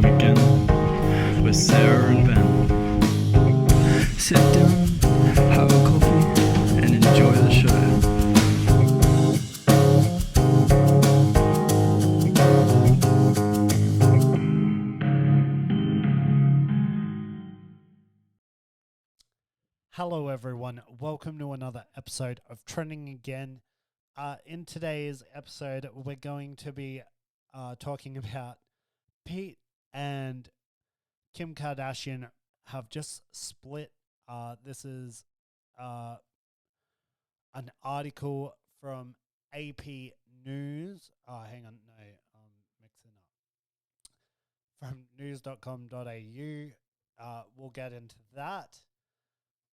Come again with Sarah and Ben. Sit down, have a coffee, and enjoy the show. Hello everyone, welcome to another episode of Trending Again. In today's episode, we're going to be talking about Pete and Kim Kardashian have just split. This is an article from AP News. Hang on, no, I'm mixing up. From news.com.au. We'll get into that.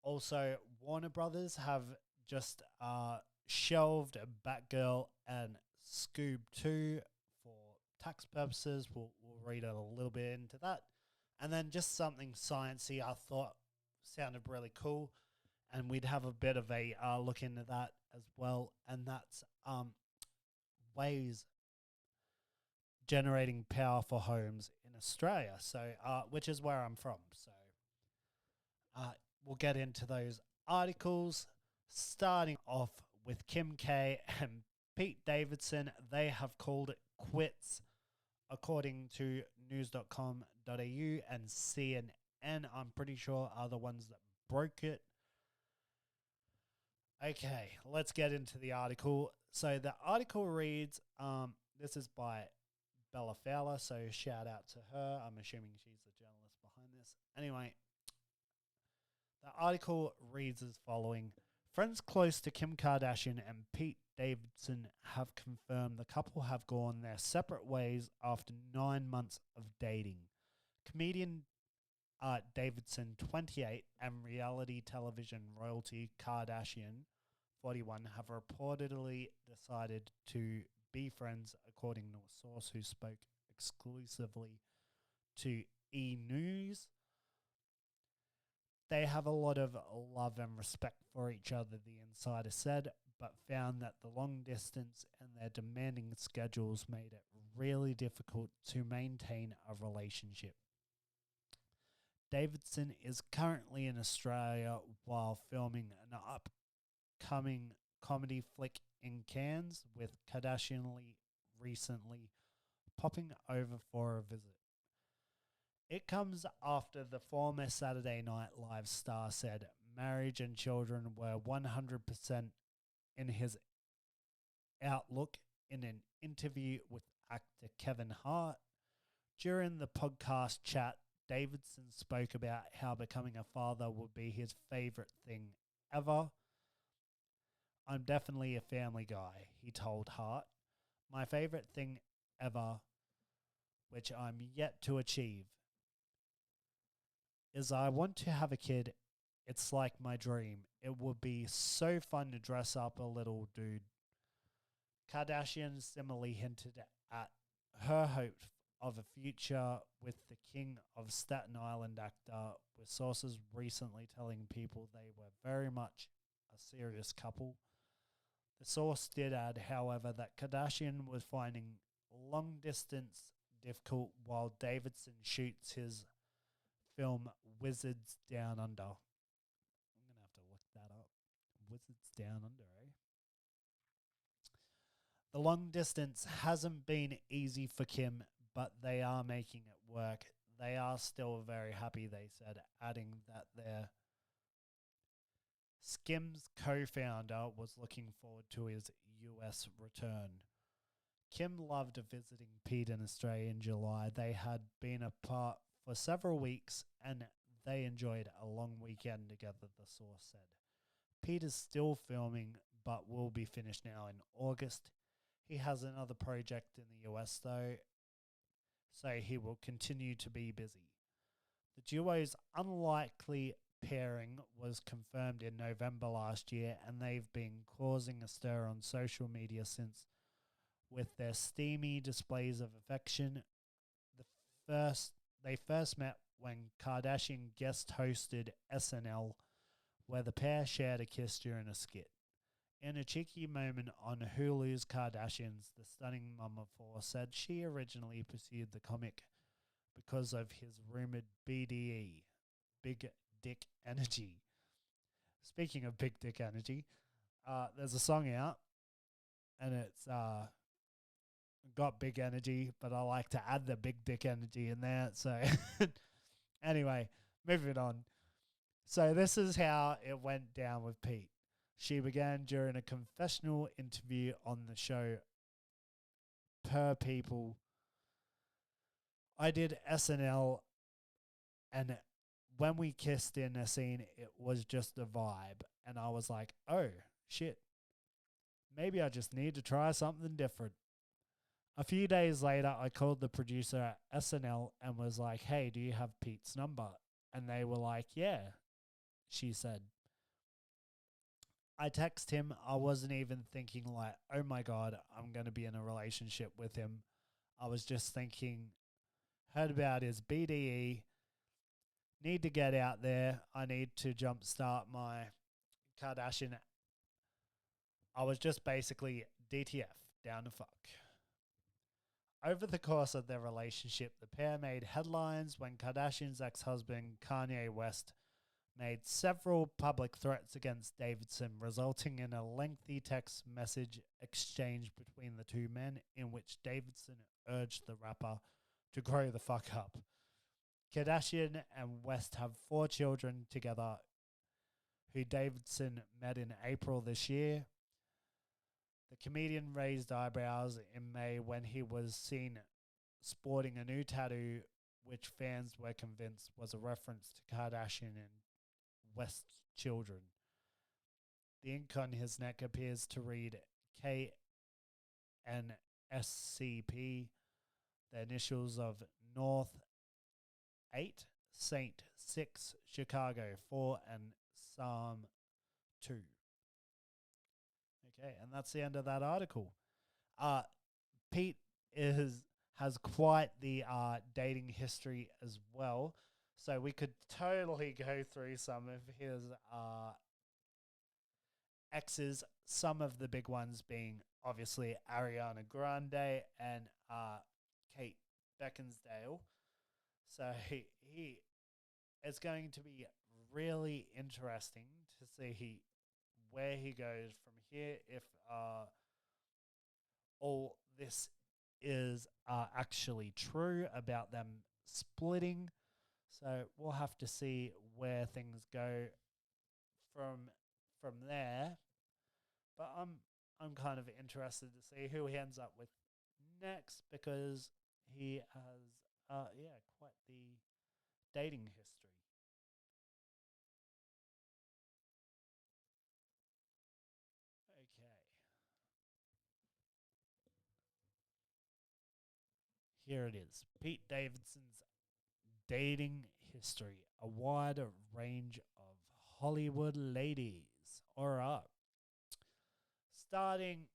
Also, Warner Brothers have just shelved Batgirl and Scoob 2 for tax purposes. We'll read a little bit into that. And then just something sciencey I thought sounded really cool. And we'd have a bit of a look into that as well. And that's ways generating power for homes in Australia. So, which is where I'm from. So, we'll get into those articles, starting off with Kim K and Pete Davidson. They have called it quits, according to news.com.au and CNN. I'm pretty sure are the ones that broke it. Okay, let's get into the article. So the article reads, this is by Bella Fowler, so shout out to her. I'm assuming she's the journalist behind this. Anyway, the article reads as following. Friends close to Kim Kardashian and Pete Davidson have confirmed the couple have gone their separate ways after 9 months of dating. Comedian Davidson, 28, and reality television royalty Kardashian, 41, have reportedly decided to be friends, according to a source who spoke exclusively to E! News. They have a lot of love and respect for each other, the insider said, but found that the long distance and their demanding schedules made it really difficult to maintain a relationship. Davidson is currently in Australia while filming an upcoming comedy flick in Cairns, with Kardashian recently popping over for a visit. It comes after the former Saturday Night Live star said marriage and children were 100% in his outlook in an interview with actor Kevin Hart. During the podcast chat, Davidson spoke about how becoming a father would be his favorite thing ever. I'm definitely a family guy, he told Hart. My favorite thing ever, which I'm yet to achieve, is I want to have a kid. It's like my dream. It would be so fun to dress up a little dude. Kardashian similarly hinted at her hope of a future with the King of Staten Island actor, with sources recently telling people they were very much a serious couple. The source did add, however, that Kardashian was finding long distance difficult while Davidson shoots his film Wizards Down Under. I'm going to have to look that up. Wizards Down Under, eh? The long distance hasn't been easy for Kim, but they are making it work. They are still very happy, they said, adding that their Skims co-founder was looking forward to his US return. Kim loved visiting Pete in Australia in July. They had been apart for several weeks and they enjoyed a long weekend together, the source said. Pete is still filming but will be finished now in August. He has another project in the US though, so he will continue to be busy. The duo's unlikely pairing was confirmed in November last year, and they've been causing a stir on social media since, with their steamy displays of affection. They first met when Kardashian guest hosted SNL, where the pair shared a kiss during a skit. In a cheeky moment on Hulu's Kardashians, the stunning mum of four said she originally pursued the comic because of his rumored BDE, big dick energy. Speaking of big dick energy, there's a song out, and it's got big energy, but I like to add the big dick energy in there. So anyway, moving on. So this is how it went down with Pete. She began during a confessional interview on the show Per People. I did SNL, and when we kissed in a scene, it was just a vibe. And I was like, oh, shit. Maybe I just need to try something different. A few days later, I called the producer at SNL and was like, hey, do you have Pete's number? And they were like, yeah, she said. I text him. I wasn't even thinking like, oh my God, I'm going to be in a relationship with him. I was just thinking, heard about his BDE, need to get out there. I need to jumpstart my Kardashian. I was just basically DTF, down to fuck. Over the course of their relationship, the pair made headlines when Kardashian's ex-husband Kanye West made several public threats against Davidson, resulting in a lengthy text message exchange between the two men in which Davidson urged the rapper to grow the fuck up. Kardashian and West have 4 children together, who Davidson met in April this year. The comedian raised eyebrows in May when he was seen sporting a new tattoo, which fans were convinced was a reference to Kardashian and West's children. The ink on his neck appears to read KNSCP, the initials of North 8, Saint 6, Chicago 4, and Psalm 2. Okay, and that's the end of that article. Pete has quite the dating history as well, so we could totally go through some of his exes. Some of the big ones being obviously Ariana Grande and Kate Beckinsale. So he it's going to be really interesting to see where he goes from here, if all this is actually true about them splitting. So we'll have to see where things go from there. But I'm kind of interested to see who he ends up with next, because he has quite the dating history. Okay. Here it is. Pete Davidson's dating history. A wide range of Hollywood ladies. All right. Starting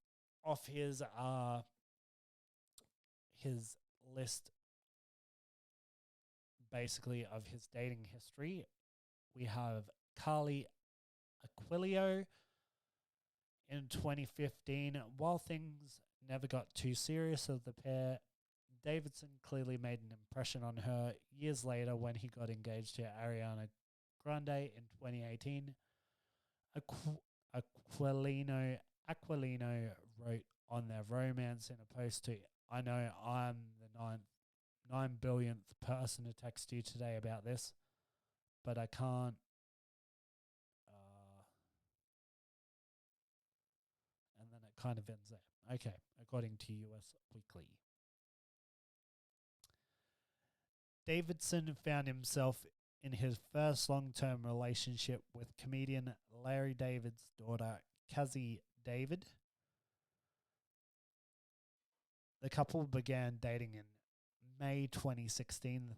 off his list basically of his dating history, we have Carly Aquilio in 2015. While things never got too serious of the pair, Davidson clearly made an impression on her years later when he got engaged to Ariana Grande in 2018. Aquilino wrote on their romance in a post to, I know I'm the 9 billionth person to text you today about this, but I can't. And then it kind of ends there. Okay, according to US Weekly. Davidson found himself in his first long-term relationship with comedian Larry David's daughter, Cassie David. The couple began dating in May 2016,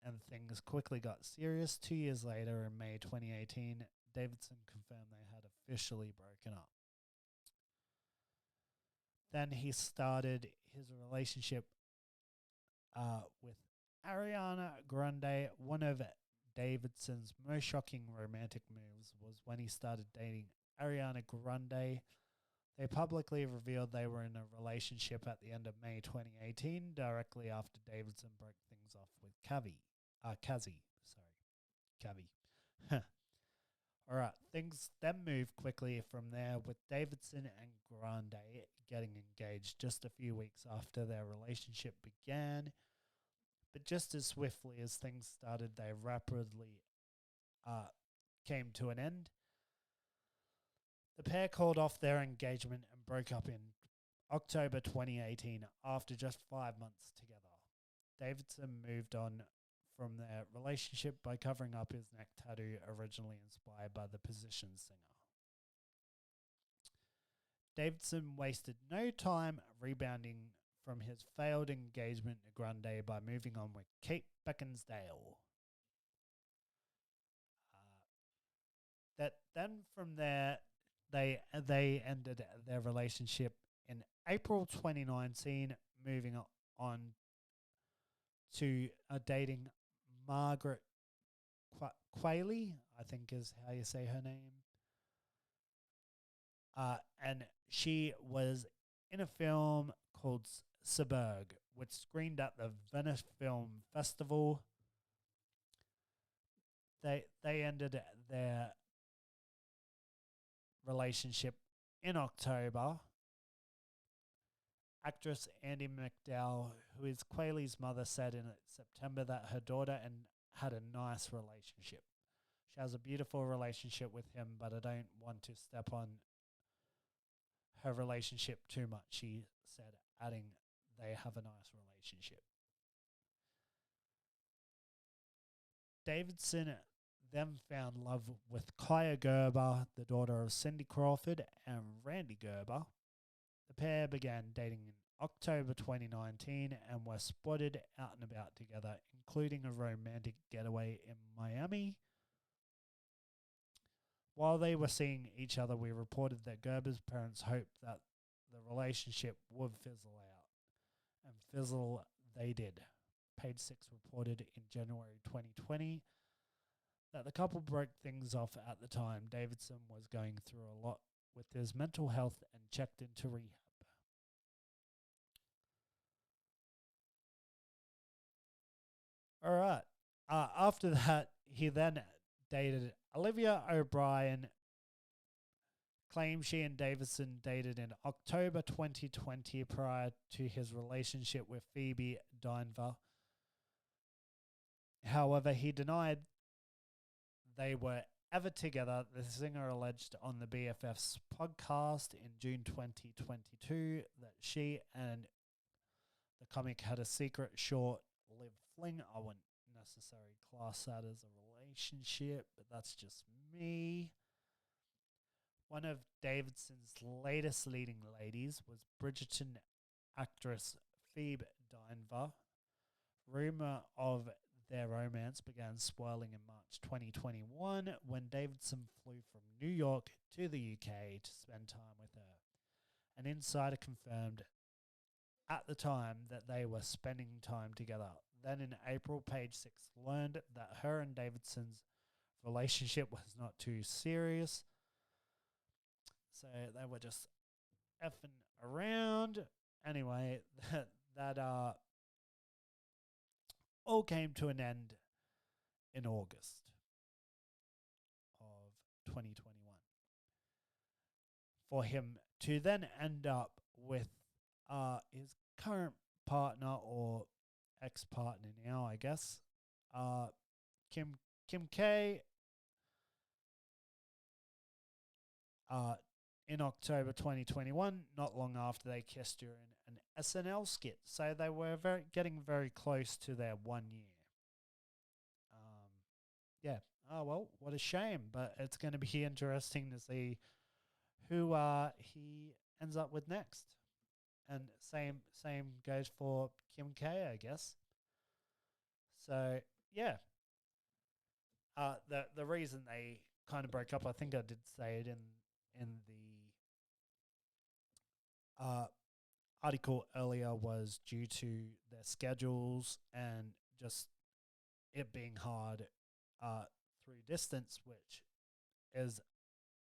and things quickly got serious. 2 years later, in May 2018, Davidson confirmed they had officially broken up. Then he started his relationship with Ariana Grande. One of Davidson's most shocking romantic moves was when he started dating Ariana Grande. They publicly revealed they were in a relationship at the end of May 2018, directly after Davidson broke things off with Kazi. Kavi. All right, things then moved quickly from there, with Davidson and Grande getting engaged just a few weeks after their relationship began. But just as swiftly as things started, they rapidly came to an end. The pair called off their engagement and broke up in October 2018 after just 5 months together. Davidson moved on from their relationship by covering up his neck tattoo, originally inspired by the Position singer. Davidson wasted no time rebounding from his failed engagement to Grande by moving on with Kate Beckinsale. Then from there, they ended their relationship in April 2019, moving on to dating Margaret Qualley, I think is how you say her name. And she was in a film called Suburg, which screened at the Venice Film Festival. They ended their relationship in October. Actress Andie MacDowell, who is Qualley's mother, said in September that her daughter had a nice relationship. She has a beautiful relationship with him, but I don't want to step on her relationship too much, she said, adding they have a nice relationship. Davidson then found love with Kaya Gerber, the daughter of Cindy Crawford and Randy Gerber. The pair began dating in October 2019 and were spotted out and about together, including a romantic getaway in Miami. While they were seeing each other, we reported that Gerber's parents hoped that the relationship would fizzle out. And fizzle they did. Page 6 reported in January 2020 that the couple broke things off at the time. Davidson was going through a lot with his mental health and checked into rehab. All right. After that, he then dated Olivia O'Brien. Claims she and Davidson dated in October 2020 prior to his relationship with Phoebe Dynevor. However, he denied they were ever together. The singer alleged on the BFF's podcast in June 2022 that she and the comic had a secret short-lived fling. I wouldn't necessarily class that as a relationship, but that's just me. One of Davidson's latest leading ladies was Bridgerton actress Phoebe Dynevor. Rumor of their romance began swirling in March 2021 when Davidson flew from New York to the UK to spend time with her. An insider confirmed at the time that they were spending time together. Then in April, Page 6 learned that her and Davidson's relationship was not too serious. So they were just effing around. Anyway, that all came to an end in August of 2021. For him to then end up with his current partner, or ex-partner now, I guess, Kim K. In October 2021, not long after they kissed during an SNL skit. So they were getting very close to their 1 year. Yeah. Oh, well, what a shame. But it's going to be interesting to see who he ends up with next. And same goes for Kim K, I guess. So, yeah. The reason they kind of broke up, I think I did say it in the article earlier, was due to their schedules and just it being hard through distance, which is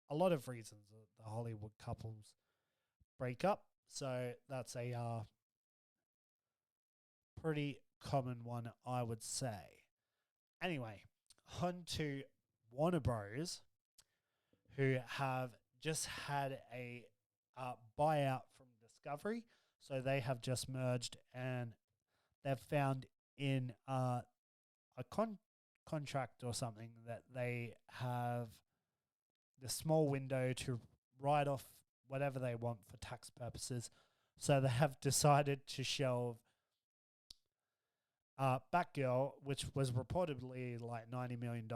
a lot of reasons. The Hollywood couples break up. So that's a pretty common one, I would say. Anyway, on to Warner Bros., who have just had a buyout from Discovery. So they have just merged, and they've found in a contract or something that they have the small window to write off whatever they want for tax purposes. So they have decided to shelve Batgirl, which was reportedly like $90 million,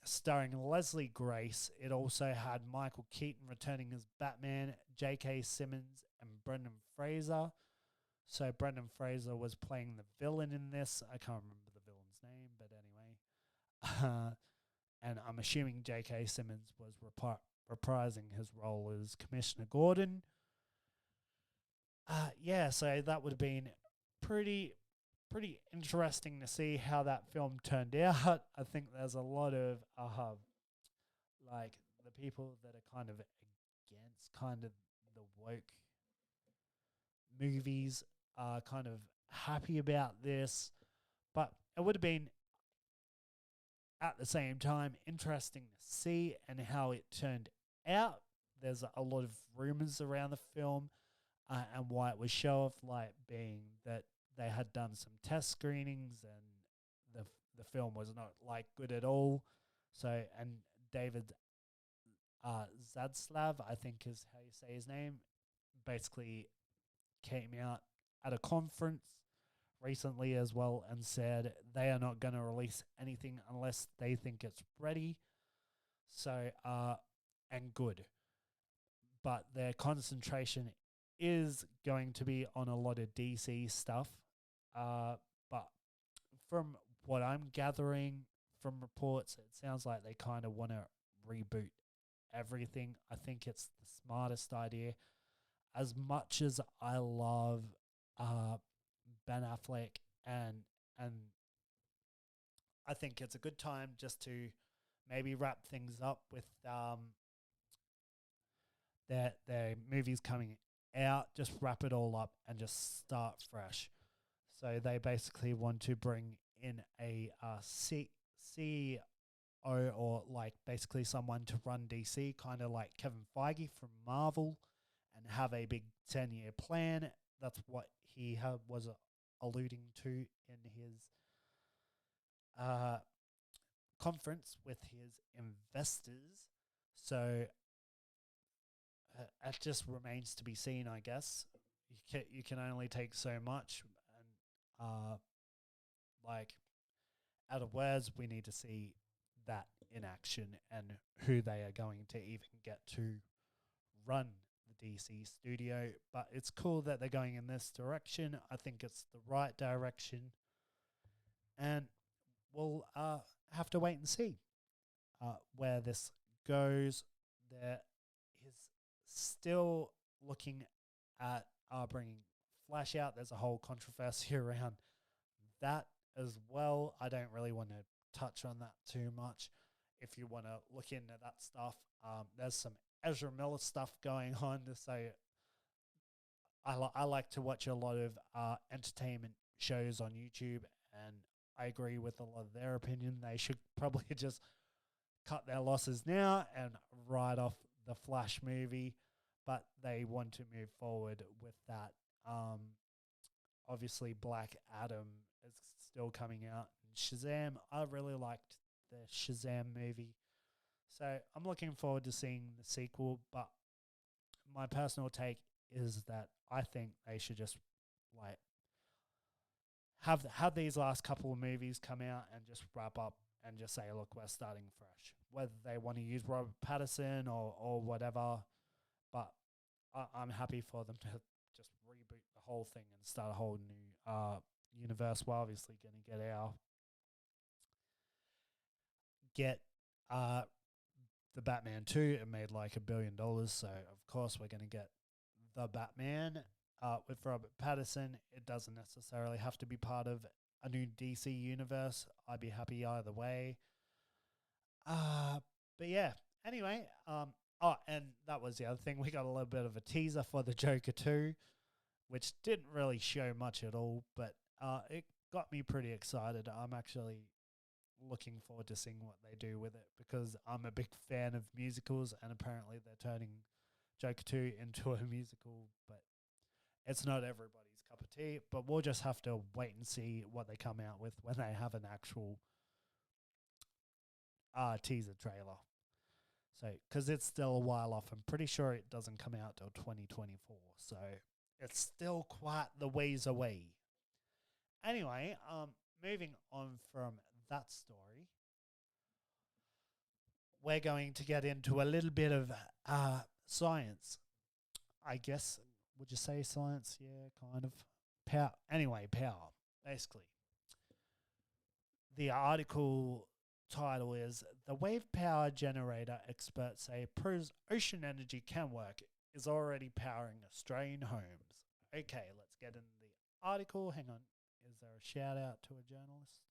starring Leslie Grace. It also had Michael Keaton returning as Batman, J.K. Simmons, and Brendan Fraser. So Brendan Fraser was playing the villain in this. I can't remember the villain's name, but anyway. And I'm assuming J.K. Simmons was reprising his role as Commissioner Gordon. So that would have been pretty interesting to see how that film turned out. I think there's a lot of like the people that are kind of against kind of the woke movies are kind of happy about this, but it would have been at the same time interesting to see and how it turned out. There's a lot of rumors around the film and why it was shelved, like being that they had done some test screenings and the film was not like good at all. So, and David Zadslav, I think is how you say his name, basically came out at a conference recently as well and said they are not going to release anything unless they think it's ready. So, and good. But their concentration is going to be on a lot of DC stuff. But from what I'm gathering from reports, it sounds like they kind of want to reboot everything. I think it's the smartest idea. As much as I love Ben Affleck and I think it's a good time just to maybe wrap things up with their movies coming out, just wrap it all up and just start fresh. So they basically want to bring in a CEO or like basically someone to run DC, kind of like Kevin Feige from Marvel, and have a big 10-year plan. That's what he was alluding to in his conference with his investors. So it just remains to be seen, I guess. You can only take so much, and like out of words, we need to see that in action and who they are going to even get to run the DC studio. But it's cool that they're going in this direction. I think it's the right direction, and we'll have to wait and see where this goes. There is still looking at bringing Flash out. There's a whole controversy around that as well. I don't really want to touch on that too much. If you want to look into that stuff, there's some Ezra Miller stuff going on. So I like to watch a lot of entertainment shows on YouTube, and I agree with a lot of their opinion. They should probably just cut their losses now and write off the Flash movie, but they want to move forward with that. Obviously, Black Adam is still coming out. And Shazam, I really liked the Shazam movie. So I'm looking forward to seeing the sequel, but my personal take is that I think they should just like have these last couple of movies come out and just wrap up and just say, look, we're starting fresh. Whether they want to use Robert Pattinson or whatever, but I'm happy for them to just reboot the whole thing and start a whole new universe. We're obviously going to get the Batman 2. It made like $1 billion, so of course we're going to get the Batman. With Robert Pattinson, it doesn't necessarily have to be part of a new DC universe. I'd be happy either way. But yeah, anyway, Oh, and that was the other thing. We got a little bit of a teaser for the Joker 2, which didn't really show much at all, but it got me pretty excited. I'm actually looking forward to seeing what they do with it because I'm a big fan of musicals, and apparently they're turning Joker 2 into a musical, but it's not everybody's cup of tea. But we'll just have to wait and see what they come out with when they have an actual teaser trailer. So, because it's still a while off, I'm pretty sure it doesn't come out till 2024. So, it's still quite the ways away. Anyway, moving on from that story, we're going to get into a little bit of science. I guess, would you say science? Yeah, kind of. Power. Anyway, power, basically. The article title is "The Wave Power Generator Experts Say Proves Ocean Energy Can Work is Already Powering Australian Homes." Okay, let's get into the article. Hang on. Is there a shout out to a journalist?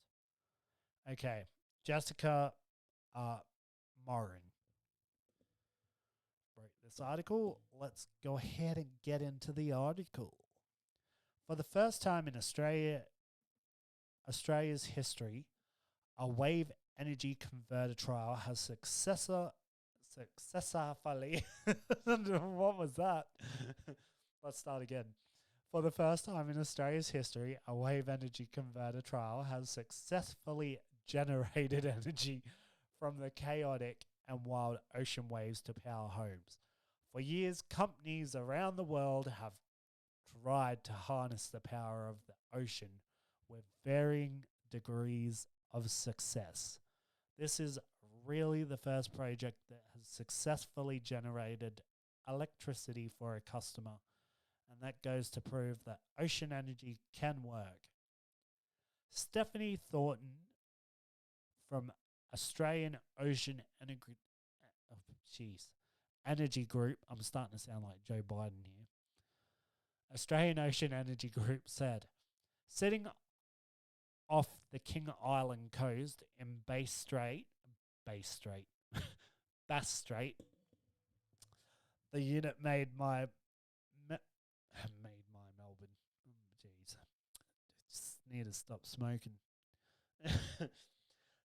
Okay, Jessica Morin wrote this article. Let's go ahead and get into the article. For the first time in Australia's history, a wave energy converter trial has successfully. What was that? Let's start again. For the first time in Australia's history, a wave energy converter trial has successfully generated energy from the chaotic and wild ocean waves to power homes. For years, companies around the world have tried to harness the power of the ocean with varying degrees of success. This is really the first project that has successfully generated electricity for a customer, and that goes to prove that ocean energy can work. Stephanie Thornton from Australian Ocean Energy Group, I'm starting to sound like Joe Biden here. Australian Ocean Energy Group said, sitting off the King Island coast in Bass Strait, the unit made my Melbourne. Jeez, just need to stop smoking.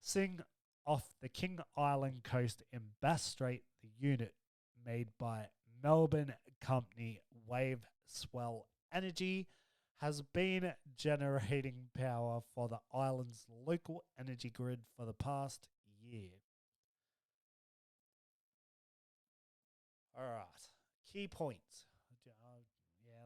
Sitting off the King Island coast in Bass Strait, the unit made by Melbourne company Wave Swell Energy has been generating power for the island's local energy grid for the past year. All right, key points.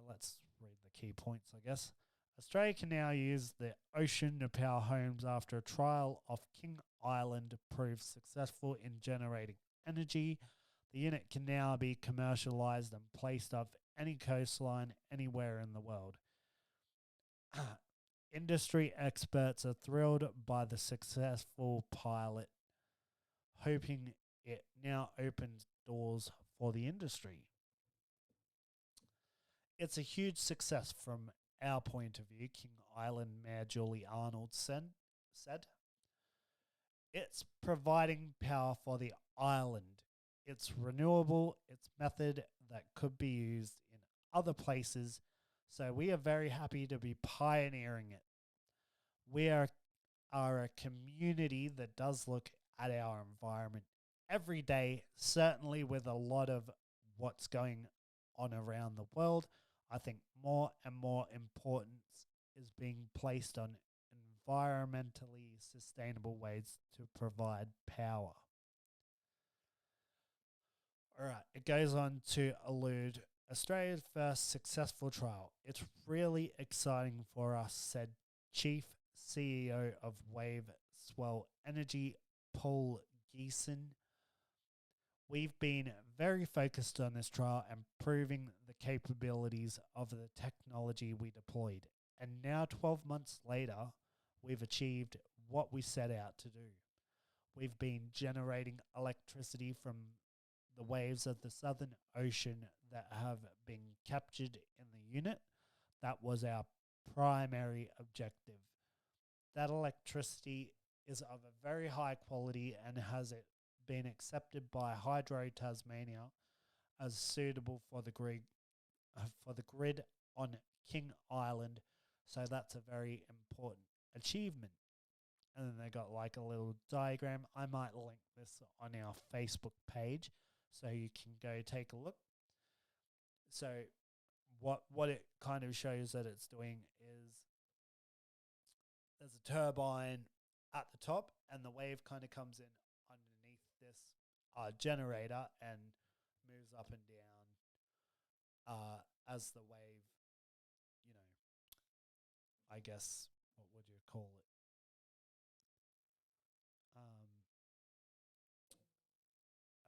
Let's read the key points, I guess. Australia can now use the ocean to power homes after a trial off King Island proved successful in generating energy. The unit can now be commercialised and placed off any coastline anywhere in the world. Industry experts are thrilled by the successful pilot, hoping it now opens doors for the industry. It's a huge success from our point of view, King Island Mayor Julie Arnold said. It's providing power for the island. It's renewable. It's method that could be used in other places. So we are very happy to be pioneering it. We are a community that does look at our environment every day, certainly with a lot of what's going on around the world. I think more and more importance is being placed on environmentally sustainable ways to provide power. All right, it goes on to allude Australia's first successful trial. It's really exciting for us, said Chief CEO of Wave Swell Energy, Paul Geeson. We've been very focused on this trial and proving the capabilities of the technology we deployed. And now, 12 months later, we've achieved what we set out to do. We've been generating electricity from the waves of the Southern Ocean that have been captured in the unit. That was our primary objective. That electricity is of a very high quality and has it been accepted by Hydro Tasmania as suitable for the grid on King Island. So that's a very important achievement. And then they got like a little diagram. I might link this on our Facebook page so you can go take a look. So what it kind of shows that it's doing is there's a turbine at the top, and the wave kind of comes in underneath this generator and moves up and down as the wave, I guess, what would you call it?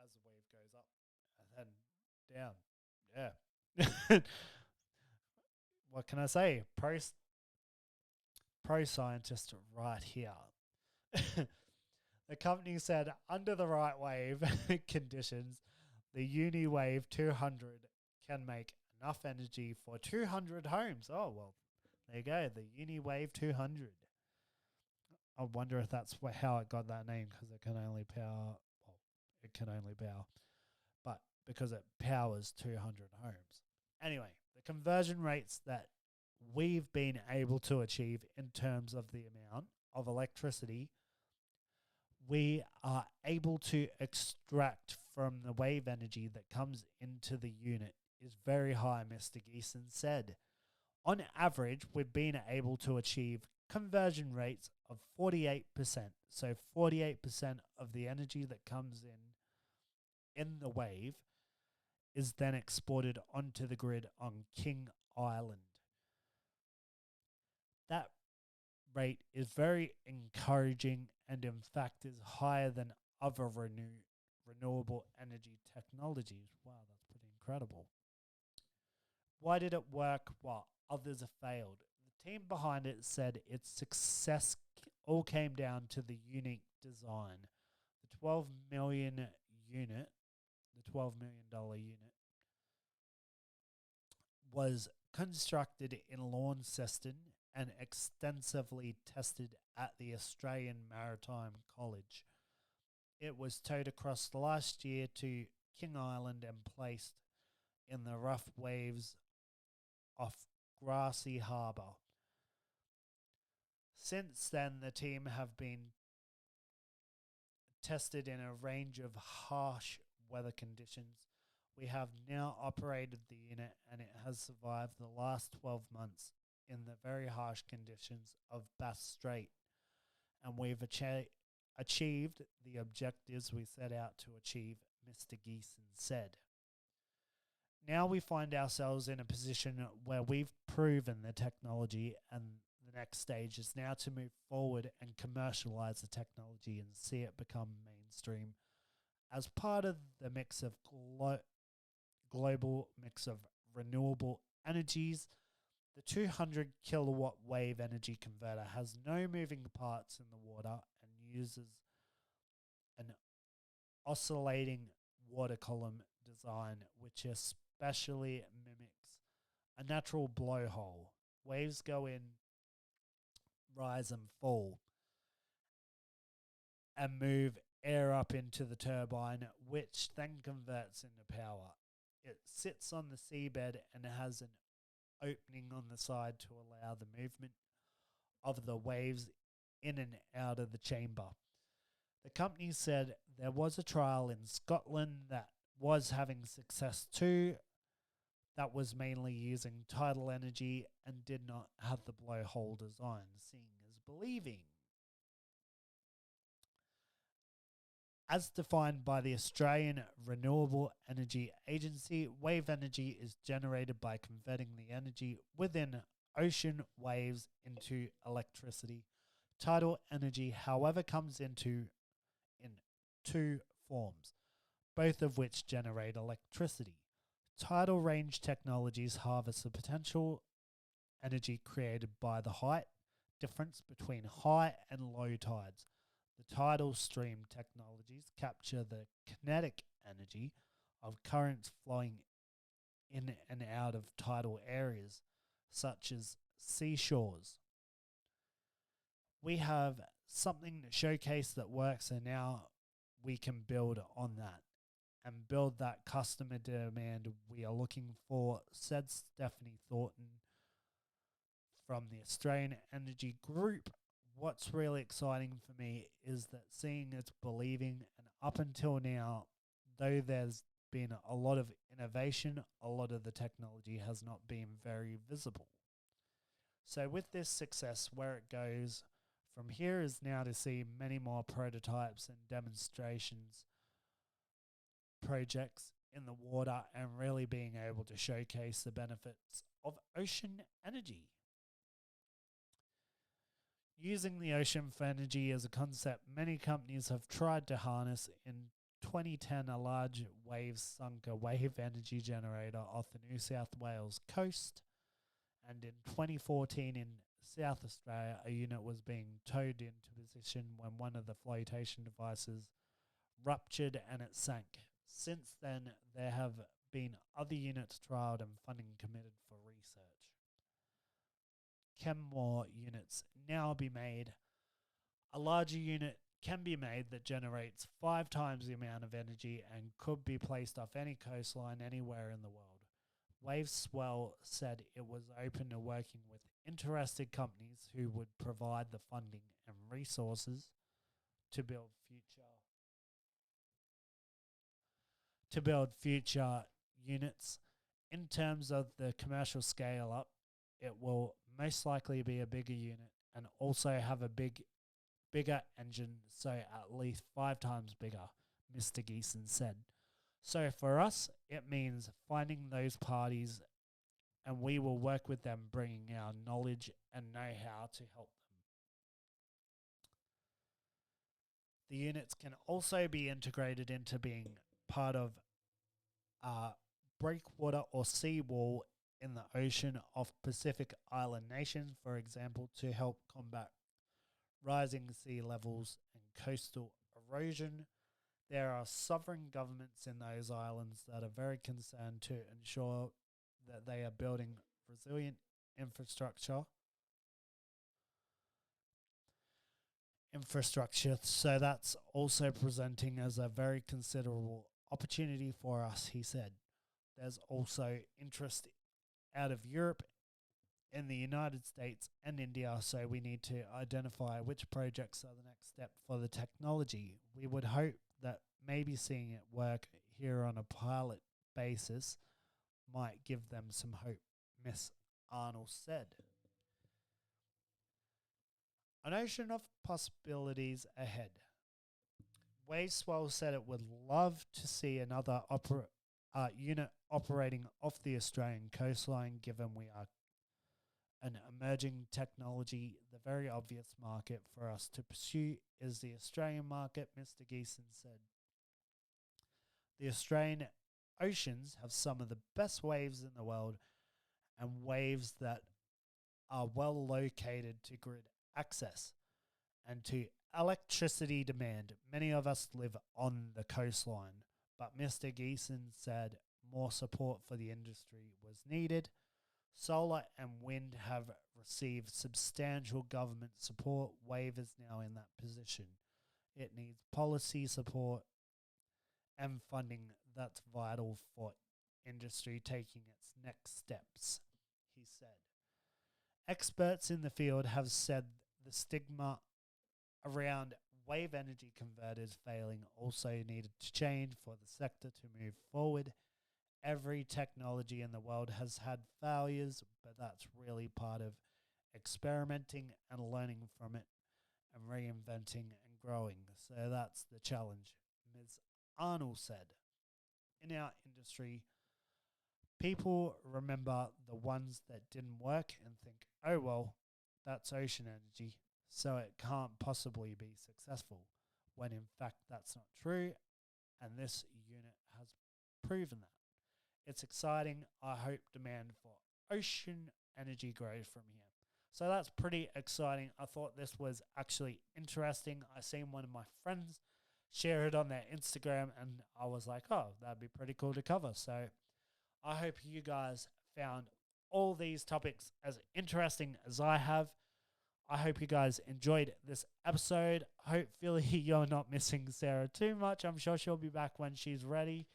As the wave goes up and then down. Yeah. What can I say? Pro scientist right here. The company said under the right wave conditions, the UniWave 200 can make enough energy for 200 homes. Oh, well, there you go. The UniWave 200. I wonder if that's how it got that name, because it can only power, but because it powers 200 homes. Anyway, the conversion rates that we've been able to achieve in terms of the amount of electricity we are able to extract from the wave energy that comes into the unit is very high, Mr. Geeson said. On average, we've been able to achieve conversion rates of 48%. So 48% of the energy that comes in the wave is then exported onto the grid on King Island. That rate is very encouraging and in fact is higher than other renewable energy technologies. Wow, that's pretty incredible. Why did it work while others have failed? The team behind it said its success all came down to the unique design. The $12 million unit was constructed in Launceston and extensively tested at the Australian Maritime College. It was towed across last year to King Island and placed in the rough waves off Grassy Harbour. Since then, the team have been tested in a range of harsh weather conditions. We have now operated the unit and it has survived the last 12 months in the very harsh conditions of Bass Strait, and we've achieved the objectives we set out to achieve, Mr. Geeson said. Now we find ourselves in a position where we've proven the technology, and the next stage is now to move forward and commercialize the technology and see it become mainstream as part of the mix of global mix of renewable energies. The 200 kilowatt wave energy converter has no moving parts in the water and uses an oscillating water column design, which especially mimics a natural blowhole. Waves go in, rise and fall, and move air up into the turbine, which then converts into power. It sits on the seabed and has an opening on the side to allow the movement of the waves in and out of the chamber. The company said there was a trial in Scotland that was having success too, that was mainly using tidal energy and did not have the blowhole design. Seeing is believing. As defined by the Australian Renewable Energy Agency, wave energy is generated by converting the energy within ocean waves into electricity. Tidal energy, however, comes in two forms, both of which generate electricity. Tidal range technologies harvest the potential energy created by the height difference between high and low tides. The tidal stream technologies capture the kinetic energy of currents flowing in and out of tidal areas, such as seashores. We have something to showcase that works, and now we can build on that and build that customer demand we are looking for, said Stephanie Thornton from the Australian Energy Group. What's really exciting for me is that seeing it's believing, and up until now, though there's been a lot of innovation, a lot of the technology has not been very visible. So with this success, where it goes from here is now to see many more prototypes and demonstrations projects in the water and really being able to showcase the benefits of ocean energy. Using the ocean for energy as a concept, many companies have tried to harness. In 2010, a large wave sunk a wave energy generator off the New South Wales coast, and in 2014 in South Australia, a unit was being towed into position when one of the flotation devices ruptured and it sank. Since then, there have been other units trialled and funding committed for research. Can more units now be made? A larger unit can be made that generates 5 times the amount of energy and could be placed off any coastline anywhere in the world. Wave Swell said it was open to working with interested companies who would provide the funding and resources to build future units. In terms of the commercial scale up, it will most likely be a bigger unit and also have a bigger engine, so at least 5 times bigger, Mr. Geeson said. So for us, it means finding those parties, and we will work with them, bringing our knowledge and know-how to help them. The units can also be integrated into being part of breakwater or seawall in the ocean of Pacific Island nations, for example, to help combat rising sea levels and coastal erosion. There are sovereign governments in those islands that are very concerned to ensure that they are building resilient infrastructure. So that's also presenting as a very considerable opportunity for us, he said. There's also interest out of Europe, in the United States and India, so we need to identify which projects are the next step for the technology. We would hope that maybe seeing it work here on a pilot basis might give them some hope, Miss Arnold said. An ocean of possibilities ahead. Waveswell said it would love to see another unit operating off the Australian coastline, given we are an emerging technology. The very obvious market for us to pursue is the Australian market, Mr. Geeson said. The Australian oceans have some of the best waves in the world, and waves that are well located to grid access and to electricity demand. Many of us live on the coastline, but Mr. Geeson said more support for the industry was needed. Solar and wind have received substantial government support. Wave is now in that position. It needs policy support and funding that's vital for industry taking its next steps, he said. Experts in the field have said the stigma around wave energy converters failing also needed to change for the sector to move forward. Every technology in the world has had failures, but that's really part of experimenting and learning from it and reinventing and growing. So that's the challenge, Ms. Arnold said. In our industry, people remember the ones that didn't work and think, oh, well, that's ocean energy, so it can't possibly be successful, when in fact that's not true, and this unit has proven that. It's exciting. I hope demand for ocean energy grows from here. So that's pretty exciting. I thought this was actually interesting. I seen one of my friends share it on their Instagram, and I was like, oh, that'd be pretty cool to cover. So I hope you guys found all these topics as interesting as I have. I hope you guys enjoyed this episode. Hopefully you're not missing Sarah too much. I'm sure she'll be back when she's ready.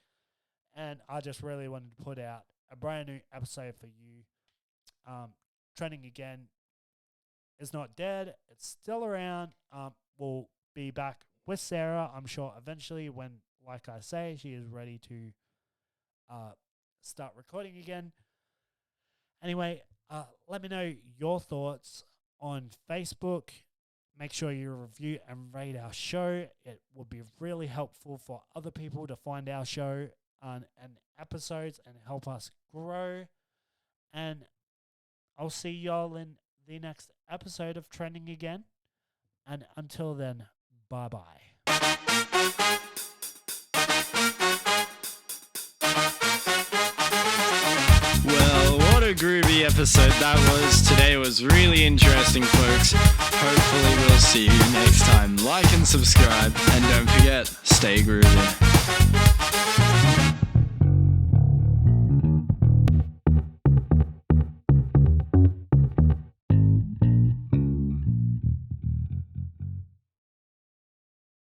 And I just really wanted to put out a brand new episode for you. Trending Again is not dead. It's still around. We'll be back with Sarah, I'm sure, eventually when, like I say, she is ready to start recording again. Anyway, let me know your thoughts on Facebook. Make sure you review and rate our show. It would be really helpful for other people to find our show and episodes and help us grow. And I'll see y'all in the next episode of Trending Again. And until then, bye-bye. Well, what a groovy episode that was. Today was really interesting, folks. Hopefully we'll see you next time. Like and subscribe, and don't forget, stay groovy.